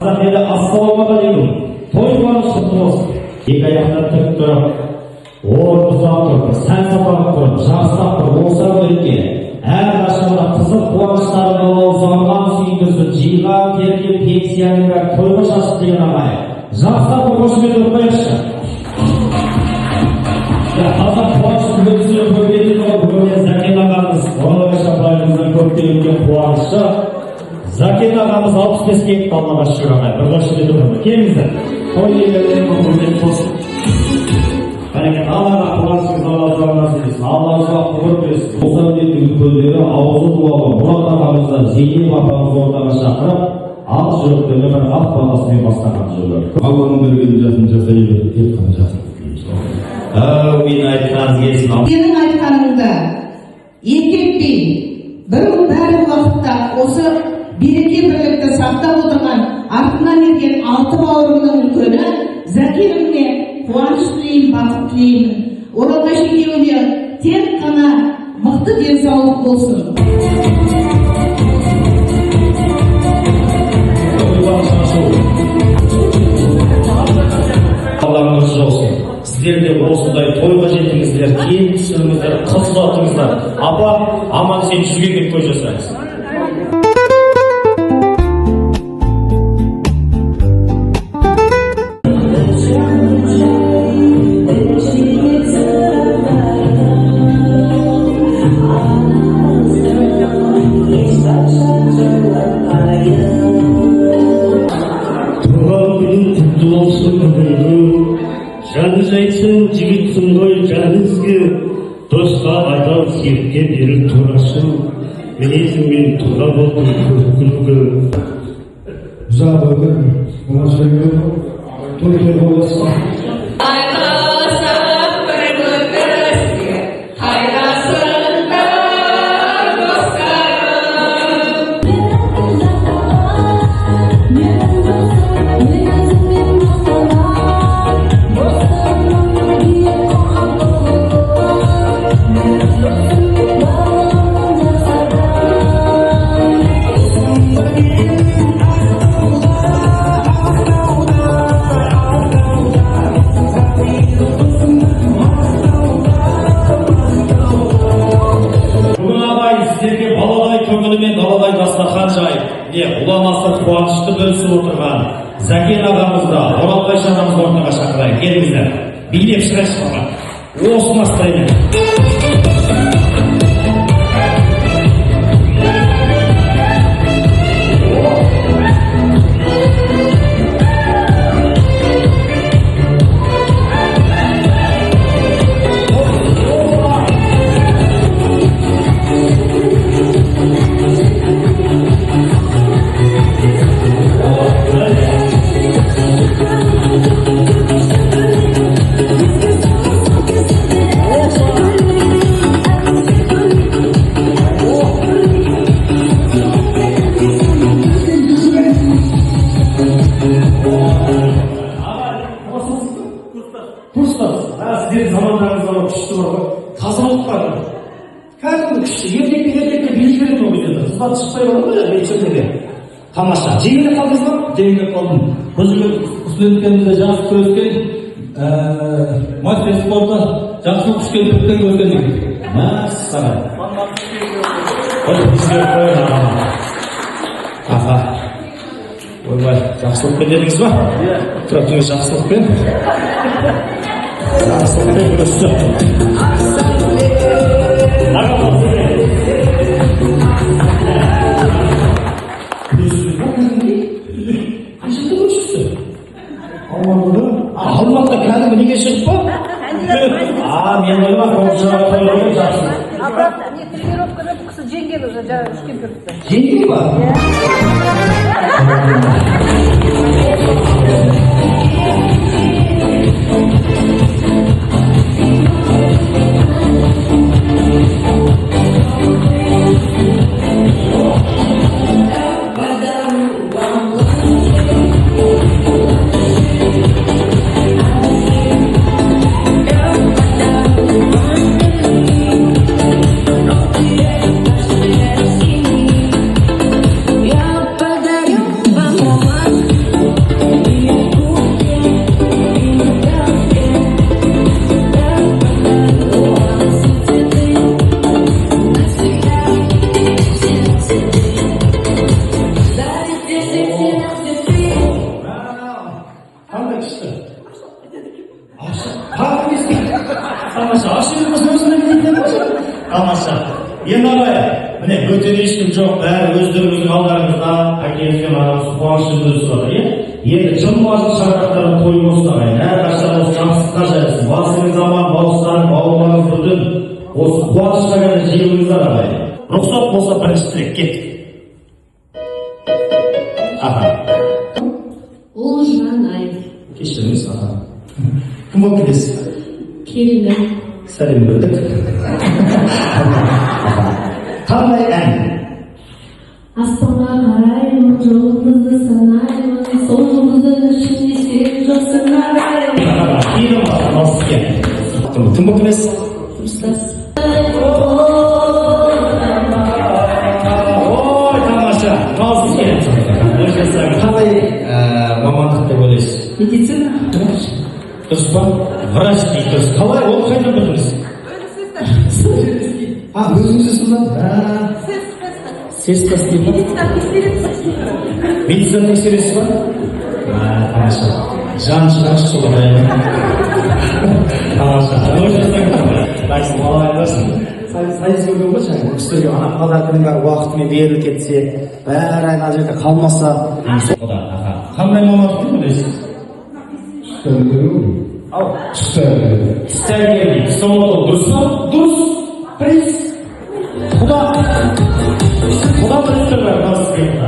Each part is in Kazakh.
Dedi assalomu to'y qilish qutlug' bo'lsin. Екі аяқтан тұрып тұрып, орныңыздан тұрып, сән сапарып тұрып, жақсылап тұрып, осал өрекке, әрқашанда қызық қуаныштарды ұзанған сүйіндірсін, жиған терге пенсияның бәрі тойға шашып деген ағай. Жақсылап қошемет оқпайықшы. Қазақ қуаныштың өткізіліп көргенде бүгіннен Зәкен ағамыз, Оразбай апайымыздың көптеген қуанышы. Зәкен ағамыз 65-ке келіп Аллаға шүкір ағай. Бір қошемет оқпайық. Келіңіздер. Той иелеріне құрмет болсын. Аллаға қуанышыңыз Аллаға берсін. Аллаға құбыр берсін. Осы әулеттің үлкендері аузы дуалы Мұрат ағамызды Зейнеп апамыз ортаға шақырып, ақ жүректеріне бір ақ бағасымен бастаған жүрек. Алланың берген жасын жасай беріп, тек қана жасын тілейміз. Әумин айтқаныңыз келсін. Сенің айтқаныңда еркекпей бір бәрі уақытта осы береке бірлікті сақтап отырған артынан ерген 6 бауырымның үлкені Зәкенівне қуаныш тілеймін, бақыт тілеймін. Оразбай шекеуіне тек қана мықты денсаулық болсын. Аллаңыз жолсын. Сіздер де осындай тойға жетіңіздер, кейін түсіріңіздер, қыз ұзатыңыздар. Апа, аман сен жүргенге той жасаймыз. Жаныңыз айтсын, жігітсің ғой жаныңызға, досқа адал серікке беріп тұрасың. Мінезің мен тұға болдың көркілгі. Ұзақ өмір, оңашайғы, той боласың. Ұламасы қуанышты бөлісіп отырған Зәкен ағамызды, Оразбай ағамызды ортаға шақырайық. Келіңіздер, билеп шығайық баба. Осы настроение. Сіздердің замандарыңызда күшті бар ғой. Тазалық бар. Кәдімгі күшті. Ертекте билік береді ол кезде. Қыздар шықпай бар ғой, вечерде. Тамаша. Жеңіліп қалдыңыз ба? Жеңіліп қалдым. Бұл студенттерімізде жақсы көріскен, мастер спорта жақсы күшкен бүттен көргендік. Мәссаған. Аға. Ойбай, жақсылықпен дедіңіз ба? Тұратыңыз жақсылықпен. Жақсылықпен күресті. Қашында көршісі? Алматыда кәдімгі неге шығып па? Мен ойлама, қоңшыға тойлауы жақсы. Не тренировкада бұл кісі жеңген уже, үшкен көріпті. Жеңген ба? Қандай күшті. Тамаша, ашылып өзіне кеткен ғой. Тамаша. Енді абай, міне бөтен ешкім жоқ, бәрі өздеріңіздің алдарыңызда, әкеңізбен арамыз қуанышын бөлісіп жатыр, иә? Енді жымбаздың шарақтарын қойып осылағайын, әрқашан осы жақсылыққа жайылсын, басыңыз аман, бауыстарың, бауырларыңыз бүтін, осы қуанышқа ғана жиылыңыздар абай. Рұқсат болса бірінші тілек кет. Аха. Олжанай. Кешіріңіз, аха. Кім болып келесіз? Келінім. Сәлем бердік. Қандай ән? Аспанға қараймын, жолымызды санаймын, сол жұлдыздың ішінде сен жоқсың араймын. Кейін бар, алыс екен. Кім болып келесіз? Дұрыстас. Ой, тамаша, алыс екен. Қандай мамандық деп ойлайсыз? Медицина. Дұрыс па? Врач дейді, дұрыс. Қалай, ол қайдан білдіңіз? Өзіңіз сонда? Сестра істейді ма? Медицина тексересіз ба? Тамаша. Жан шығаршы сол ағайын. Тамаша. Дайсын, алай болсын. Сайыз көрген ғой жаңағы кісілерге ана қадардың бәрі уақытымен беріліп кетсе, бәрі ана жерде қалмаса. Қандай мамандық деп ойлайсыз? Стоматолог дейді. Стоматолог дұрыс па? Дұрыс. Приз. Құда біліп тұр бәрі, дауыс берді.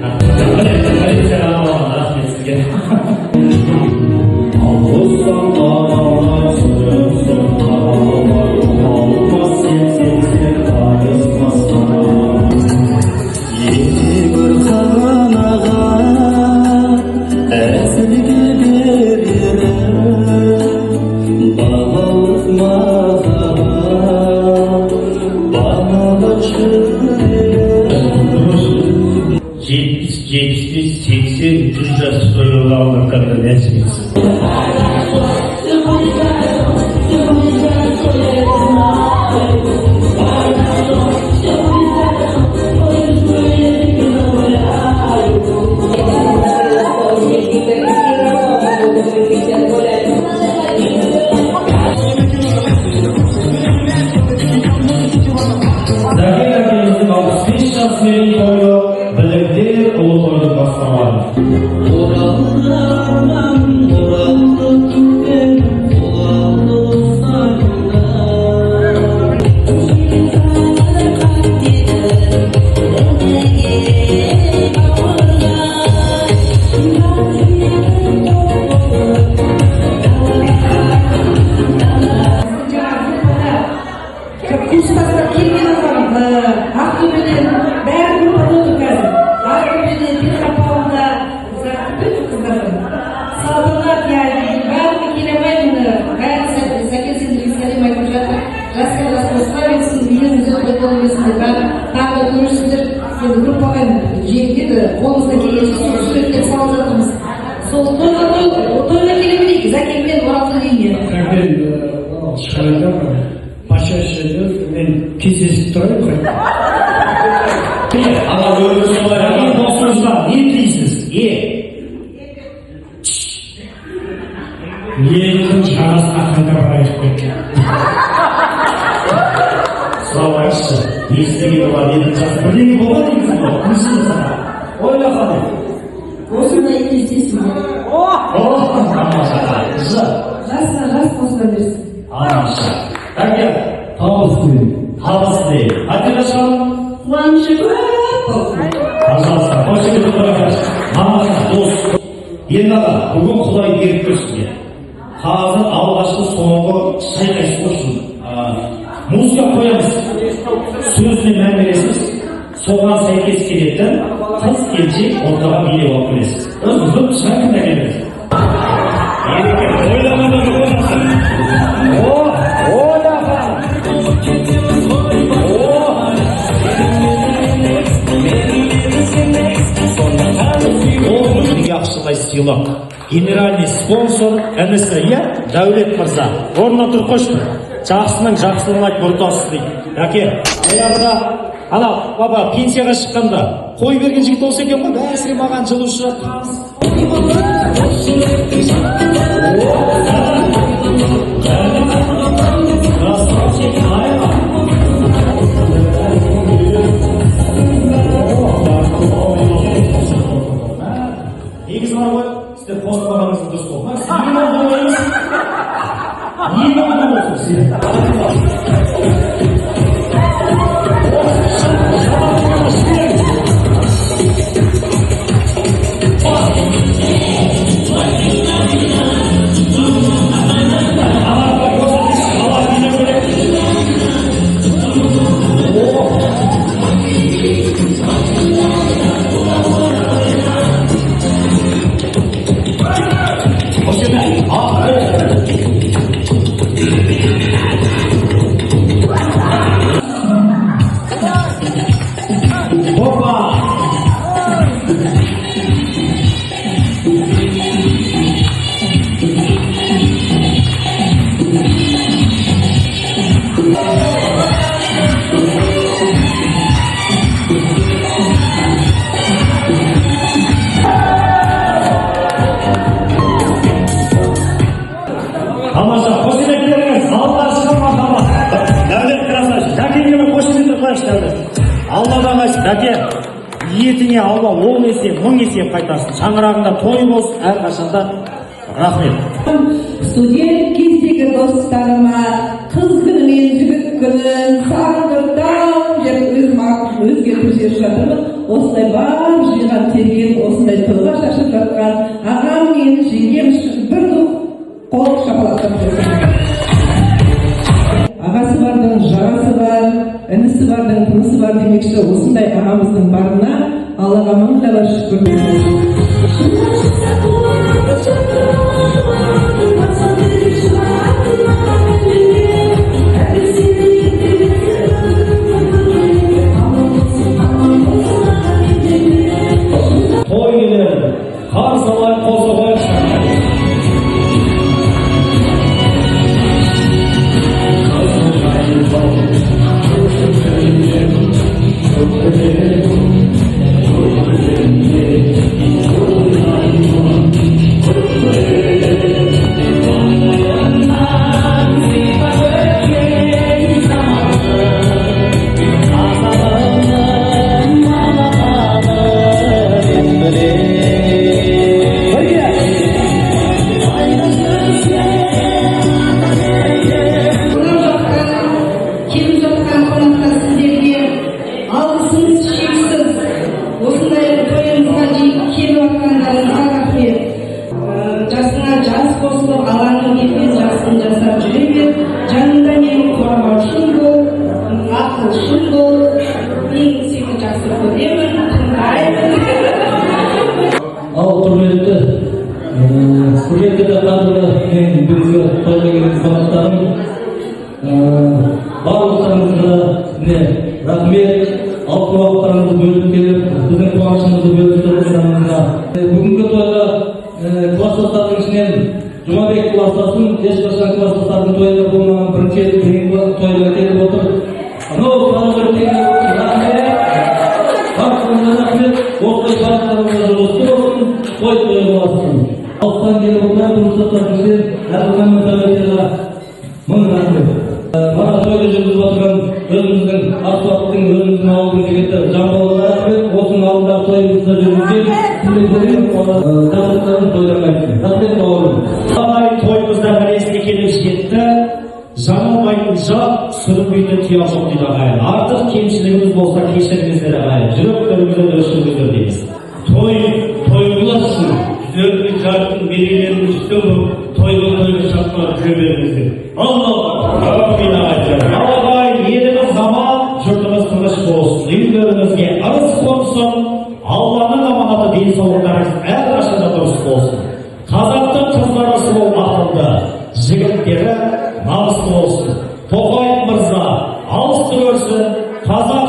Полицияға алған, рахмет сізге. Алғыздан қалалар, сүрімсің қалалар, қалмас сен қарызмасына. Егір қағанаға, әзілге берерім, бағалық мағаға, бағалық жүрерім. 70-80 жүз жас қойылға алған қандай нәсімексіз. Зәкен әкеміздің 65 жас мерейтойы білімдер ұлы тойды бастамады. Курстастар келген адам Ақтөбеден бәрі группада отыр қазір. Ақтөбеден, Петропавлда, Салтанат, бәрі келе алмайды. Бәрі Зәкен сендерге сәлем айтып жатыр. Жасқа жас қосыларыңызсын, үйіңізде той болыңызсын деп бәрі тағы да көресіздер. Енді группаға жеңдеді, қолымыздан келгенше сол суреттер салып жатырмыз. Сол тойға келемін Зәкенмен оралды дейіне. Зәкен шығарда Пашашыды мен кездесіп тұрайын қой. Ала өмір солай, ең достарыңызға не тілейсіз? Елдің жарасына қайда барайық бекен. Сұрау айтшы, естіген олар елдің жасы. Бірдеңе болған дейміз ғой, күнсіз сана. Ойла қандай? Осындай кездесіңдер. Тамаша, Жасына жас қосыла берсін. Тамаша. Әке, табыс дейін. Табыс дейін. Қайтеға шығалым? Қуанышы көп болсын. Пожалуйста, қош келіп тұрыңыз. Тамаша, дос. Енді аға, бүгін Құдай беріп берсін. Қазір алғашқы соңғы шайқас болсын. Музыка қоямыз. Сөзіне мән бересіз. Соған сәйкес келетін қыз келіншек ортаға билеп алып келесіз. Өзіңіздің шайқында келесіз. Ойламада болмасын. Ақшылай сыйлық. Генеральный спонсор НСР Дәулет Мырза. Орнынан тұрып қойшы. Жақсының жақсылығын айтып ұртасыз дейді. Әке, аяғында ана баба пенсияға шыққанда қой берген жігіт осы екен ғой, бәсіре маған жылушы негізі бар ғой, сіздер қосылмағаныңыз дұрыс болмас. Тамаша, қошеметтеріңіз, алла шыға махаббат. Дәулет красавчик. Жәкеңе қошеметті қойшы Дәулет. Алладан қайшы, Жәке, етіне алла 10 есе, 1000 есе қайтарсын. Шаңырағында той болсын, әрқашанда рахмет. Студент кездегі достарыма қыз күні мен жігіт күнін сағындыртам деп өзгертіп жіберіп жатырмын. Осылай бар жиған терген, осындай тойға шашып жатқан ағам мен жеңгем үшін бір қол шапалақтап жүрсін. Ағасы бардың жағасы бар, інісі бардың тынысы бар демекші, осындай ағамыздың барына Аллаға мың да бар шүкір. Той келер, қар салай қосы қойшы. Жасына жас қосылып, Алланың кеткен жасын жасап жүре бер. Жанында менің қорғаушым бол, ақылшым бол. Мен сені жақсы көремін, тыңдаймын. Ал құрметті қадірлі мен бүгінгі тойға келген қонақтарым, барлықтарыңызға рахмет. Алтын уақыттарыңызды бөліп келіп, біздің қуанышымызды бөліп тұрғандарыңызға. Бүгінгі тойға кластастардың ішінен Жұмабек кластасын, ешқашан кластастардың тойында болмаған бірінші тойға келіп отыр. Анау рахмет. Рахмет. Осылай барлықтарыңызға жұлысты болсын, той болсын. Алыстан келіп отырған кластастардың ішінен әрқашан тәуелсіздігі мың рахмет. Мана тойды жүргізіп отырған өзіміздің Ақсуаттың, өзіміздің ауылдың жігіті Жамбылға рахмет. Осының алдындағы тойымызды жүргізген сіздердің тақырыптарын тойламайсың. Рахмет бауырым. Абай тойымызда мәресіне келіп жетті. Жаңылмайтын жат, сүрінбейтін тұяқ жоқ дейді ағайын. Артық кемшілігіміз болса кешіріңіздер ағайын. Жүректеріңізден өшіріңіздер дейміз. Тойласын, сіздердің жарқын мерейлерін үстемі тойға шатқа жүре беріңіздер. Рахмет ағайын. Еліміз аман, жұртымыз тыныш болсын. Үйлеріңізге ырыс қонсын. Алланың аманаты денсаулықтарыңыз әрқашанда дұрыс болсын. Қазақтың қыздары сұлу ақылды, жігіттері намысты болсын. Тоқаев мырза алысты көрсін. Қазақ